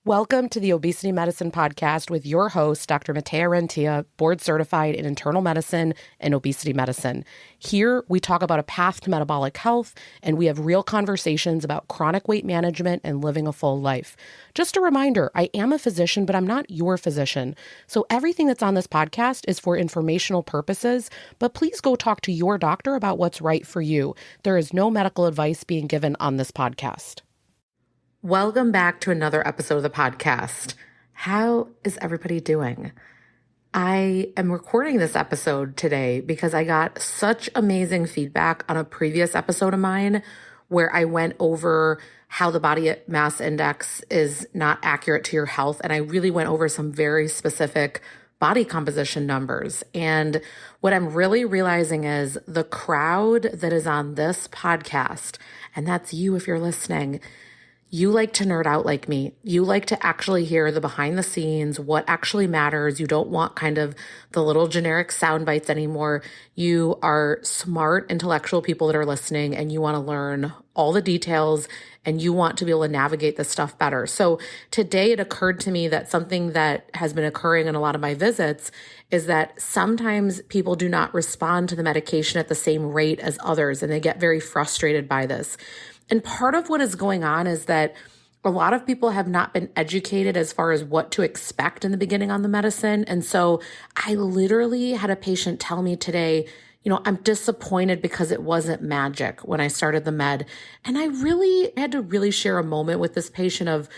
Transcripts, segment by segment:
Welcome to the Obesity Medicine Podcast with your host, Dr. Rentea, board certified in internal medicine and obesity medicine. Here, we talk about a path to metabolic health, and we have real conversations about chronic weight management and living a full life. Just a reminder, I am a physician, but I'm not your physician. So everything that's on this podcast is for informational purposes, but please go talk to your doctor about what's right for you. There is no medical advice being given on this podcast. Welcome back to another episode of the podcast. How is everybody doing? I am recording this episode today because I got such amazing feedback on a previous episode of mine where I went over how the body mass index is not accurate to your health. And I really went over some very specific body composition numbers. And what I'm really realizing is the crowd that is on this podcast, and that's you if you're listening, you like to nerd out like me. You like to actually hear the behind the scenes, what actually matters. You don't want kind of the little generic sound bites anymore. You are smart, intellectual people that are listening, and you want to learn all the details and you want to be able to navigate this stuff better. So today it occurred to me that something that has been occurring in a lot of my visits is that sometimes people do not respond to the medication at the same rate as others, and they get very frustrated by this. And part of what is going on is that a lot of people have not been educated as far as what to expect in the beginning on the medicine. And so I literally had a patient tell me today, I'm disappointed because it wasn't magic when I started the med. And I really had to really share a moment with this patient of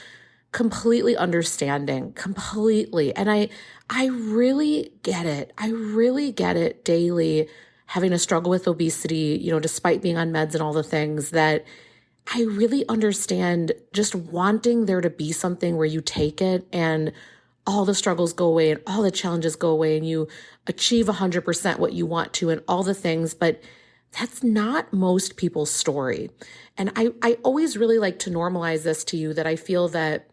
completely understanding, completely. And I really get it. I really get it daily, having to struggle with obesity, despite being on meds and all the things that I really understand just wanting there to be something where you take it and all the struggles go away and all the challenges go away and you achieve 100% what you want to and all the things, but that's not most people's story. And I always really like to normalize this to you, that I feel that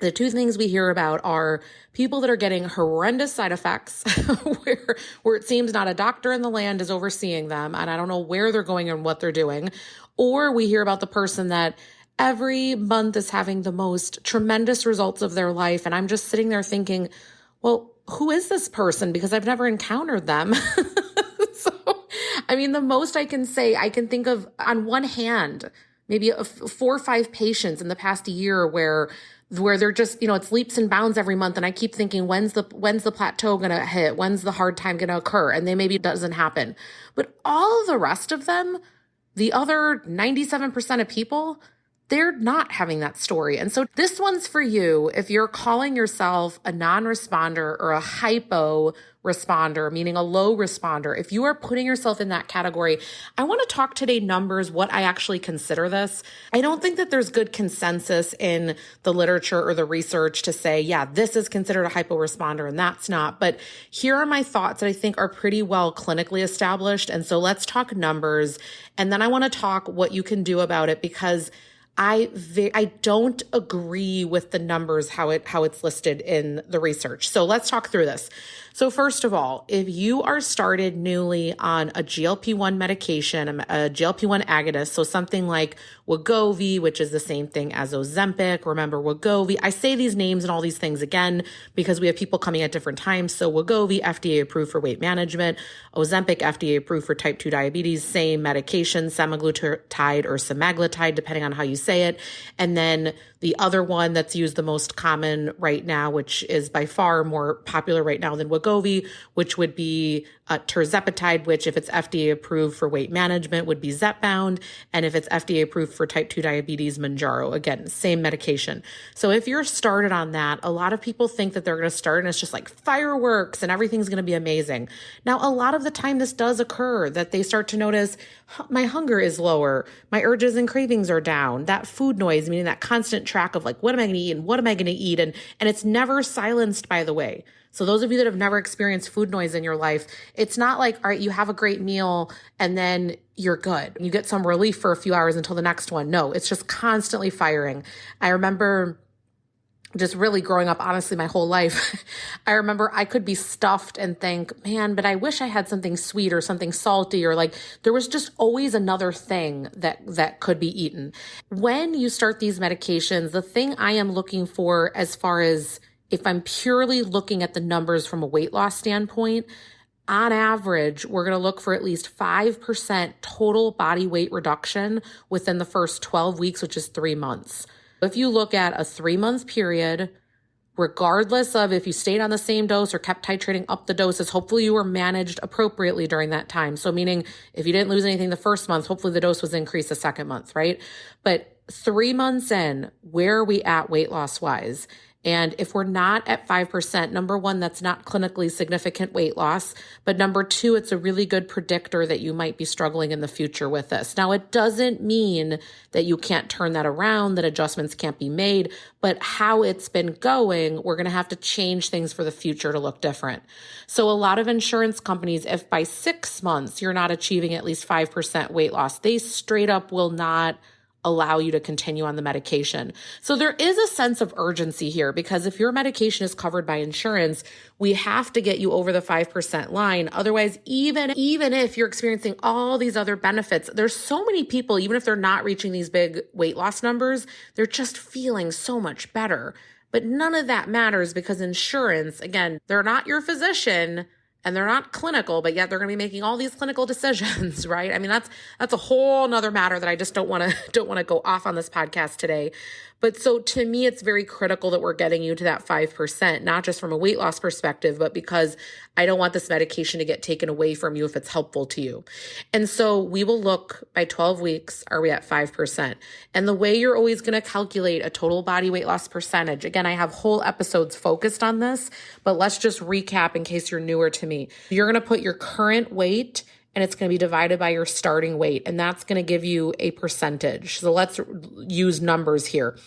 the two things we hear about are people that are getting horrendous side effects where it seems not a doctor in the land is overseeing them, and I don't know where they're going and what they're doing. Or we hear about the person that every month is having the most tremendous results of their life. And I'm just sitting there thinking, well, who is this person? Because I've never encountered them. The most I can say, I can think of on one hand, maybe 4 or 5 patients in the past year where they're just, it's leaps and bounds every month. And I keep thinking, when's the plateau going to hit? When's the hard time going to occur? And then maybe it doesn't happen. But all of the rest of them, the other 97% of people, they're not having that story. And so this one's for you if you're calling yourself a non-responder or a hypo-responder, meaning a low responder. If you are putting yourself in that category, I want to talk today numbers, what I actually consider this. I don't think that there's good consensus in the literature or the research to say, yeah, this is considered a hypo-responder and that's not. But here are my thoughts that I think are pretty well clinically established. And so let's talk numbers. And then I want to talk what you can do about it, because I don't agree with the numbers, how it's listed in the research. So let's talk through this. So first of all, if you are started newly on a GLP-1 medication, a GLP-1 agonist, so something like Wegovy, which is the same thing as Ozempic. Remember Wegovy. I say these names and all these things again because we have people coming at different times. So Wegovy, FDA approved for weight management. Ozempic, FDA approved for type 2 diabetes. Same medication, semaglutide or semaglutide, depending on how you say it. And then the other one that's used the most common right now, which is by far more popular right now than Wegovy, which would be tirzepatide, which if it's FDA approved for weight management would be Zepbound. And if it's FDA approved for type 2 diabetes, Mounjaro. Again, same medication. So if you're started on that, a lot of people think that they're going to start and it's just like fireworks and everything's going to be amazing. Now, a lot of the time this does occur, that they start to notice my hunger is lower, my urges and cravings are down, that food noise, meaning that constant track of like, what am I going to eat and what am I going to eat? And it's never silenced, by the way. So those of you that have never experienced food noise in your life, it's not like, all right, you have a great meal and then you're good. You get some relief for a few hours until the next one. No, it's just constantly firing. I remember just really growing up, honestly, my whole life, I remember I could be stuffed and think, man, but I wish I had something sweet or something salty, or like there was just always another thing that could be eaten. When you start these medications, the thing I am looking for, as far as if I'm purely looking at the numbers from a weight loss standpoint, on average, we're going to look for at least 5% total body weight reduction within the first 12 weeks, which is 3 months. If you look at a 3-month period, regardless of if you stayed on the same dose or kept titrating up the doses, hopefully you were managed appropriately during that time. So meaning if you didn't lose anything the first month, hopefully the dose was increased the second month, right? But 3 months in, where are we at weight loss wise? And if we're not at 5%, number one, that's not clinically significant weight loss. But number two, it's a really good predictor that you might be struggling in the future with this. Now, it doesn't mean that you can't turn that around, that adjustments can't be made, but how it's been going, we're going to have to change things for the future to look different. So a lot of insurance companies, if by 6 months you're not achieving at least 5% weight loss, they straight up will not allow you to continue on the medication. So there is a sense of urgency here, because if your medication is covered by insurance, we have to get you over the 5% line. Otherwise, even if you're experiencing all these other benefits, there's so many people, even if they're not reaching these big weight loss numbers, they're just feeling so much better. But none of that matters, because insurance, again, they're not your physician, and they're not clinical, but yet they're going to be making all these clinical decisions, right? I mean, that's a whole nother matter that I just don't want to go off on this podcast today. But so to me, it's very critical that we're getting you to that 5%, not just from a weight loss perspective, but because I don't want this medication to get taken away from you if it's helpful to you. And so we will look by 12 weeks, are we at 5%? And the way you're always going to calculate a total body weight loss percentage, again, I have whole episodes focused on this, but let's just recap in case you're newer to me. You're going to put your current weight, and it's going to be divided by your starting weight, and that's going to give you a percentage. So let's use numbers here.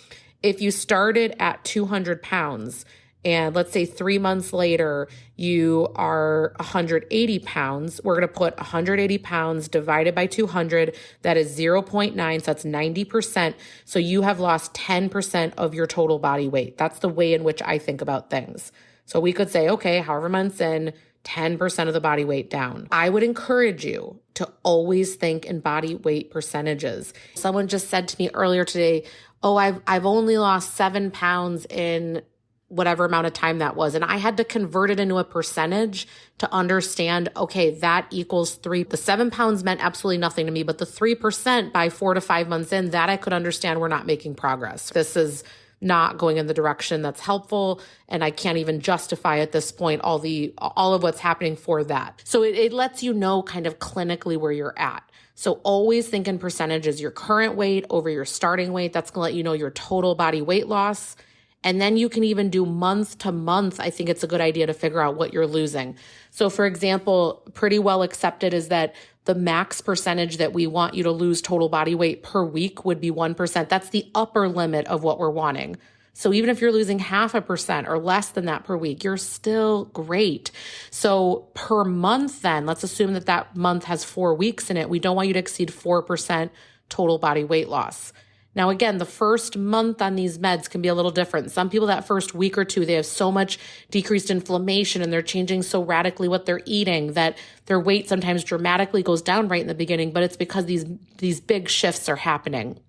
If you started at 200 pounds, and let's say 3 months later, you are 180 pounds, we're going to put 180 pounds divided by 200. That is 0.9, so that's 90%. So you have lost 10% of your total body weight. That's the way in which I think about things. So we could say, okay, however months in, 10% of the body weight down. I would encourage you to always think in body weight percentages. Someone just said to me earlier today, oh, I've only lost 7 pounds in whatever amount of time that was. And I had to convert it into a percentage to understand, okay, that equals 3. The 7 pounds meant absolutely nothing to me, but the 3% by 4 to 5 months in, that I could understand we're not making progress. This is not going in the direction that's helpful, and I can't even justify at this point all of what's happening for that. So it lets you know kind of clinically where you're at. So always think in percentages, your current weight over your starting weight. That's going to let you know your total body weight loss. And then you can even do month to month. I think it's a good idea to figure out what you're losing. So for example, pretty well accepted is that the max percentage that we want you to lose total body weight per week would be 1%. That's the upper limit of what we're wanting. So even if you're losing 0.5% or less than that per week, you're still great. So per month then, let's assume that that month has 4 weeks in it. We don't want you to exceed 4% total body weight loss. Now, again, the first month on these meds can be a little different. Some people that first week or two, they have so much decreased inflammation and they're changing so radically what they're eating that their weight sometimes dramatically goes down right in the beginning, but it's because these big shifts are happening.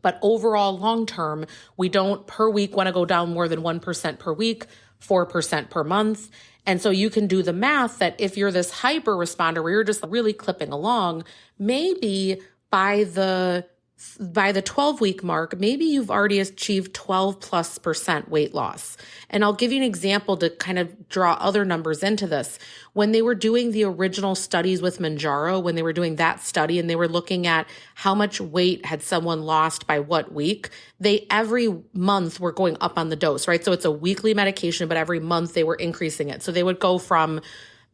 But overall, long term, we don't per week want to go down more than 1% per week, 4% per month. And so you can do the math that if you're this hyper-responder where you're just really clipping along, maybe by the 12-week mark, maybe you've already achieved 12+% weight loss. And I'll give you an example to kind of draw other numbers into this. When they were doing the original studies with Mounjaro, when they were doing that study and they were looking at how much weight had someone lost by what week, they every month were going up on the dose, right? So it's a weekly medication, but every month they were increasing it. So they would go from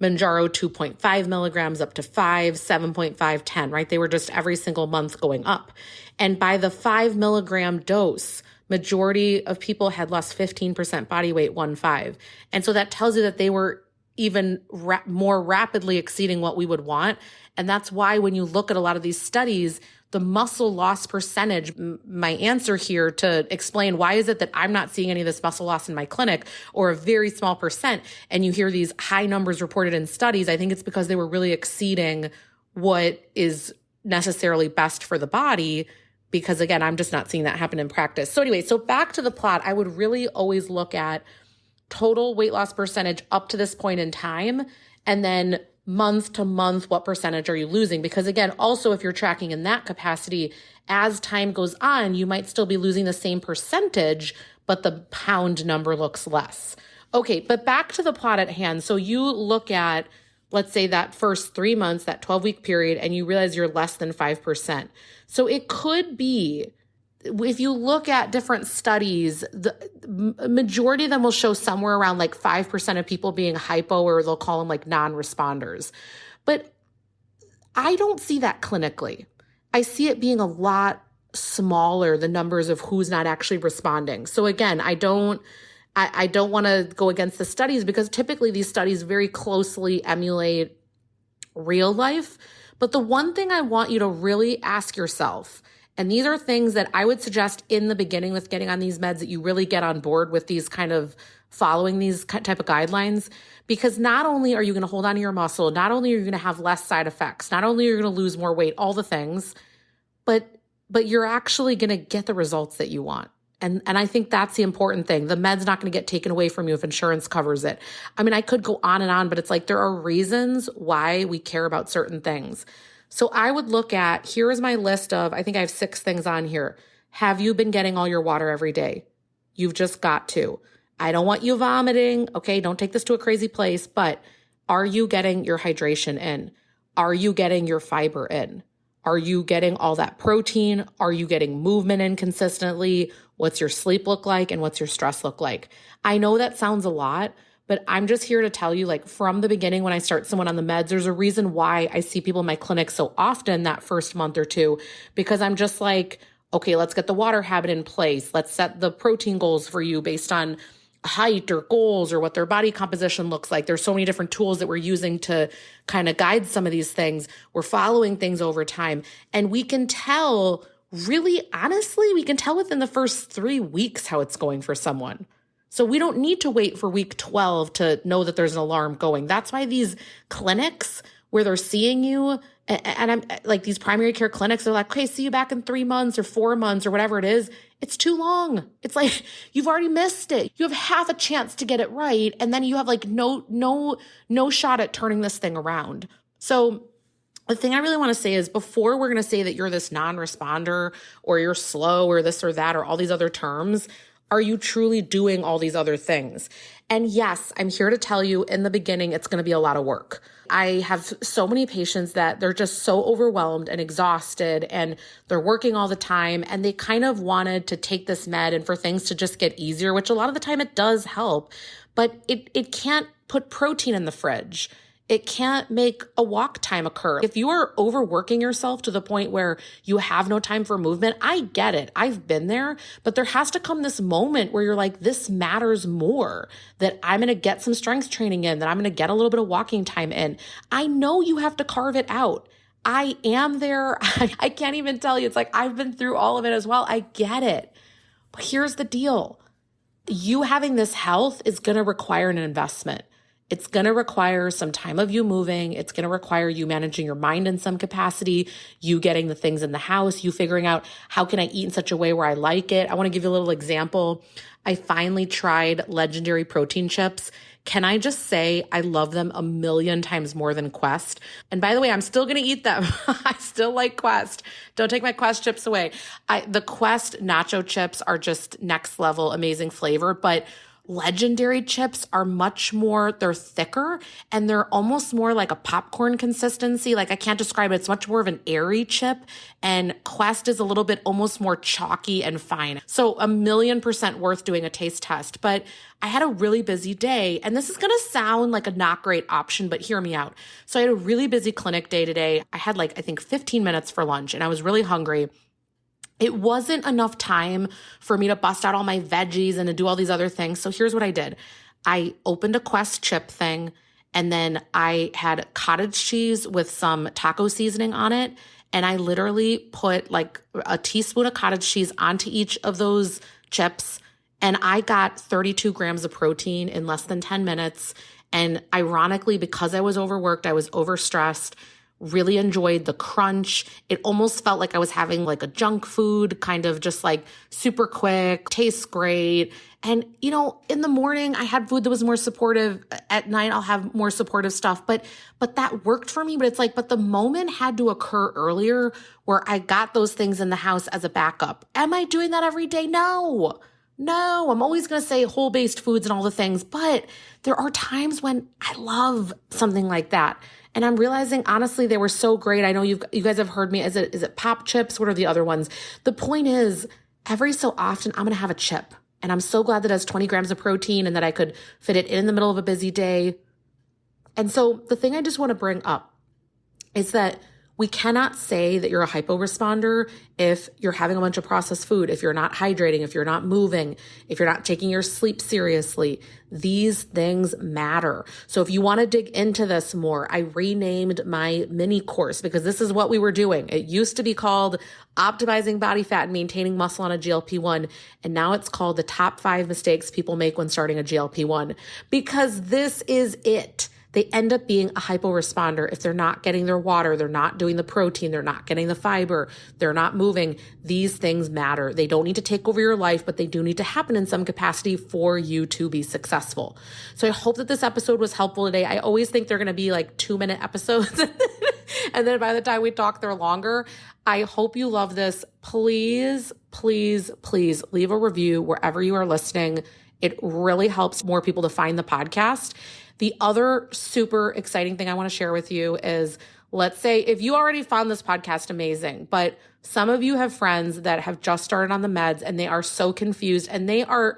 Mounjaro 2.5 milligrams up to 5, 7.5, 10, right? They were just every single month going up. And by the 5 milligram dose, majority of people had lost 15% body weight, 1.5. And so that tells you that they were even more rapidly exceeding what we would want. And that's why when you look at a lot of these studies, the muscle loss percentage, my answer here to explain why is it that I'm not seeing any of this muscle loss in my clinic, or a very small percent, and you hear these high numbers reported in studies, I think it's because they were really exceeding what is necessarily best for the body, because again, I'm just not seeing that happen in practice. So anyway, so back to the plot, I would really always look at total weight loss percentage up to this point in time, and then month to month, what percentage are you losing? Because again, also if you're tracking in that capacity, as time goes on, you might still be losing the same percentage, but the pound number looks less. Okay, but back to the plot at hand. So you look at, let's say that first 3 months, that 12-week period, and you realize you're less than 5%. So it could be, if you look at different studies, the majority of them will show somewhere around like 5% of people being hypo, or they'll call them like non-responders. But I don't see that clinically. I see it being a lot smaller, the numbers of who's not actually responding. So again, I don't want to go against the studies, because typically these studies very closely emulate real life. But the one thing I want you to really ask yourself, and these are things that I would suggest in the beginning with getting on these meds, that you really get on board with these kind of following these type of guidelines, because not only are you going to hold on to your muscle, not only are you going to have less side effects, not only are you going to lose more weight, all the things, but you're actually going to get the results that you want. And I think that's the important thing. The med's not going to get taken away from you if insurance covers it. I mean, I could go on and on, but it's like there are reasons why we care about certain things. So I would look at, here is my list of, I think I have 6 things on here. Have you been getting all your water every day? You've just got to. I don't want you vomiting. Okay, don't take this to a crazy place, but are you getting your hydration in? Are you getting your fiber in? Are you getting all that protein? Are you getting movement in consistently? What's your sleep look like? And what's your stress look like? I know that sounds a lot, but I'm just here to tell you, like, from the beginning, when I start someone on the meds, there's a reason why I see people in my clinic so often that first month or two, because I'm just like, okay, let's get the water habit in place. Let's set the protein goals for you based on height or goals or what their body composition looks like. There's so many different tools that we're using to kind of guide some of these things. We're following things over time. And we can tell, really honestly, we can tell within the first 3 weeks how it's going for someone. So we don't need to wait for week 12 to know that there's an alarm going. That's why these clinics where they're seeing you, and I'm like, these primary care clinics, they're like, okay, see you back in 3 months or 4 months or whatever it is. It's too long. It's like, you've already missed it. You have half a chance to get it right. And then you have like no shot at turning this thing around. So the thing I really want to say is, before we're going to say that you're this non-responder or you're slow or this or that or all these other terms, are you truly doing all these other things? And yes, I'm here to tell you, in the beginning, it's going to be a lot of work. I have so many patients that they're just so overwhelmed and exhausted, and they're working all the time, and they kind of wanted to take this med and for things to just get easier, which a lot of the time it does help, but it can't put protein in the fridge. It can't make a walk time occur. If you are overworking yourself to the point where you have no time for movement, I get it. I've been there, but there has to come this moment where you're like, this matters more, that I'm going to get some strength training in, that I'm going to get a little bit of walking time in. I know you have to carve it out. I am there. I can't even tell you. It's like, I've been through all of it as well. I get it. But here's the deal. You having this health is going to require an investment. It's going to require some time of you moving. It's going to require you managing your mind in some capacity, you getting the things in the house, you figuring out, how can I eat in such a way where I like it? I want to give you a little example. I finally tried Legendary protein chips. Can I just say I love them a million times more than Quest? And by the way, I'm still going to eat them. I still like Quest. Don't take my Quest chips away. The Quest nacho chips are just next level, amazing flavor, but Legendary chips are much more, they're thicker, and they're almost more like a popcorn consistency. Like, I can't describe it. It's much more of an airy chip, and Quest is a little bit almost more chalky and fine. So 1,000,000% worth doing a taste test. But I had a really busy day, and this is going to sound like a not great option, but hear me out. So I had a really busy clinic day today. I had I think 15 minutes for lunch, and I was really hungry. It wasn't enough time for me to bust out all my veggies and to do all these other things. So here's what I did. I opened a Quest chip thing, and then I had cottage cheese with some taco seasoning on it. And I literally put like a teaspoon of cottage cheese onto each of those chips. And I got 32 grams of protein in less than 10 minutes. And ironically, because I was overworked, I was overstressed, really enjoyed the crunch. It almost felt like I was having like a junk food, kind of just like super quick, tastes great. And, you know, in the morning I had food that was more supportive. At night I'll have more supportive stuff, but that worked for me. But it's like, but the moment had to occur earlier where I got those things in the house as a backup. Am I doing that every day? No, I'm always going to say whole-based foods and all the things, but there are times when I love something like that. And I'm realizing, honestly, they were so great. I know you guys have heard me. Is it pop chips? What are the other ones? The point is, every so often, I'm going to have a chip. And I'm so glad that it has 20 grams of protein and that I could fit it in the middle of a busy day. And so the thing I just want to bring up is that we cannot say that you're a hypo-responder if you're having a bunch of processed food, if you're not hydrating, if you're not moving, if you're not taking your sleep seriously. These things matter. So if you want to dig into this more, I renamed my mini course because this is what we were doing. It used to be called Optimizing Body Fat and Maintaining Muscle on a GLP-1. And now it's called the Top 5 Mistakes People Make When Starting a GLP-1, because this is it. They end up being a hypo-responder if they're not getting their water, they're not doing the protein, they're not getting the fiber, they're not moving. These things matter. They don't need to take over your life, but they do need to happen in some capacity for you to be successful. So I hope that this episode was helpful today. I always think they're going to be like 2-minute episodes. And then by the time we talk, they're longer. I hope you love this. Please, please, please leave a review wherever you are listening. It really helps more people to find the podcast. The other super exciting thing I want to share with you is, let's say if you already found this podcast amazing, but some of you have friends that have just started on the meds and they are so confused and they are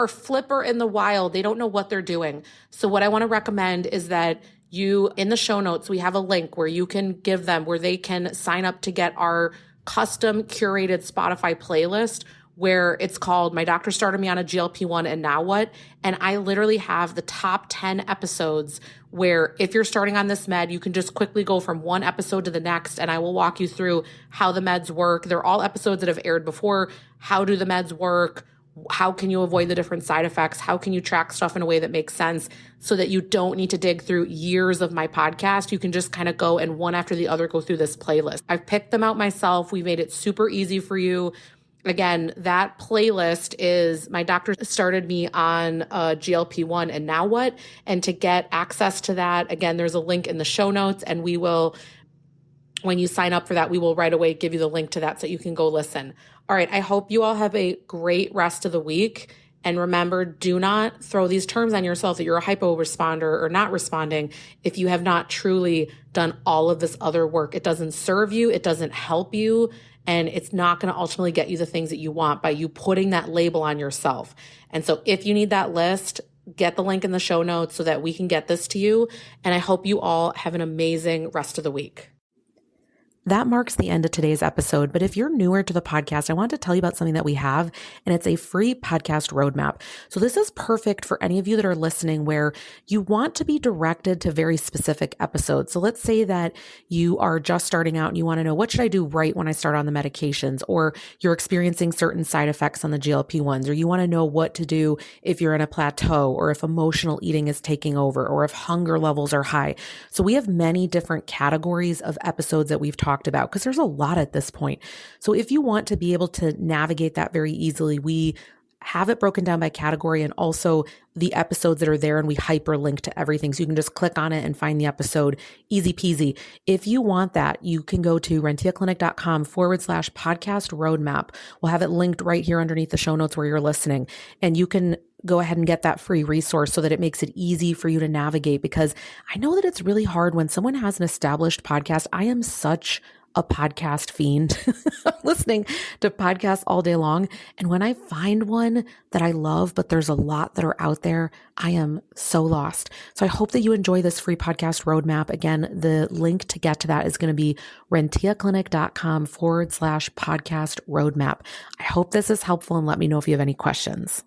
flipper in the wild. They don't know what they're doing. So what I want to recommend is that you, in the show notes, we have a link where you can give them, where they can sign up to get our custom curated Spotify playlist, where it's called My Doctor Started Me on a GLP-1 and Now What? And I literally have the top 10 episodes where if you're starting on this med, you can just quickly go from one episode to the next, and I will walk you through how the meds work. They're all episodes that have aired before. How do the meds work? How can you avoid the different side effects? How can you track stuff in a way that makes sense so that you don't need to dig through years of my podcast? You can just kind of go and one after the other go through this playlist. I've picked them out myself. We made it super easy for you. Again, that playlist is My Doctor Started Me on GLP-1 and Now What? And to get access to that, again, there's a link in the show notes, and we will, when you sign up for that, we will right away give you the link to that so you can go listen. All right, I hope you all have a great rest of the week. And remember, do not throw these terms on yourself that you're a hypo-responder or not responding if you have not truly done all of this other work. It doesn't serve you. It doesn't help you. And it's not going to ultimately get you the things that you want by you putting that label on yourself. And so if you need that list, get the link in the show notes so that we can get this to you. And I hope you all have an amazing rest of the week. That marks the end of today's episode. But if you're newer to the podcast, I want to tell you about something that we have, and it's a free podcast roadmap. So this is perfect for any of you that are listening where you want to be directed to very specific episodes. So let's say that you are just starting out and you want to know, what should I do right when I start on the medications? Or you're experiencing certain side effects on the GLP-1s, or you want to know what to do if you're in a plateau, or if emotional eating is taking over, or if hunger levels are high. So we have many different categories of episodes that we've talked about, because there's a lot at this point. So if you want to be able to navigate that very easily, we have it broken down by category and also the episodes that are there, and we hyperlink to everything. So you can just click on it and find the episode, easy peasy. If you want that, you can go to renteaclinic.com/podcast roadmap. We'll have it linked right here underneath the show notes where you're listening. And you can go ahead and get that free resource so that it makes it easy for you to navigate, because I know that it's really hard when someone has an established podcast. I am such a podcast fiend. I'm listening to podcasts all day long. And when I find one that I love, but there's a lot that are out there, I am so lost. So I hope that you enjoy this free podcast roadmap. Again, the link to get to that is going to be renteaclinic.com/podcast roadmap. I hope this is helpful, and let me know if you have any questions.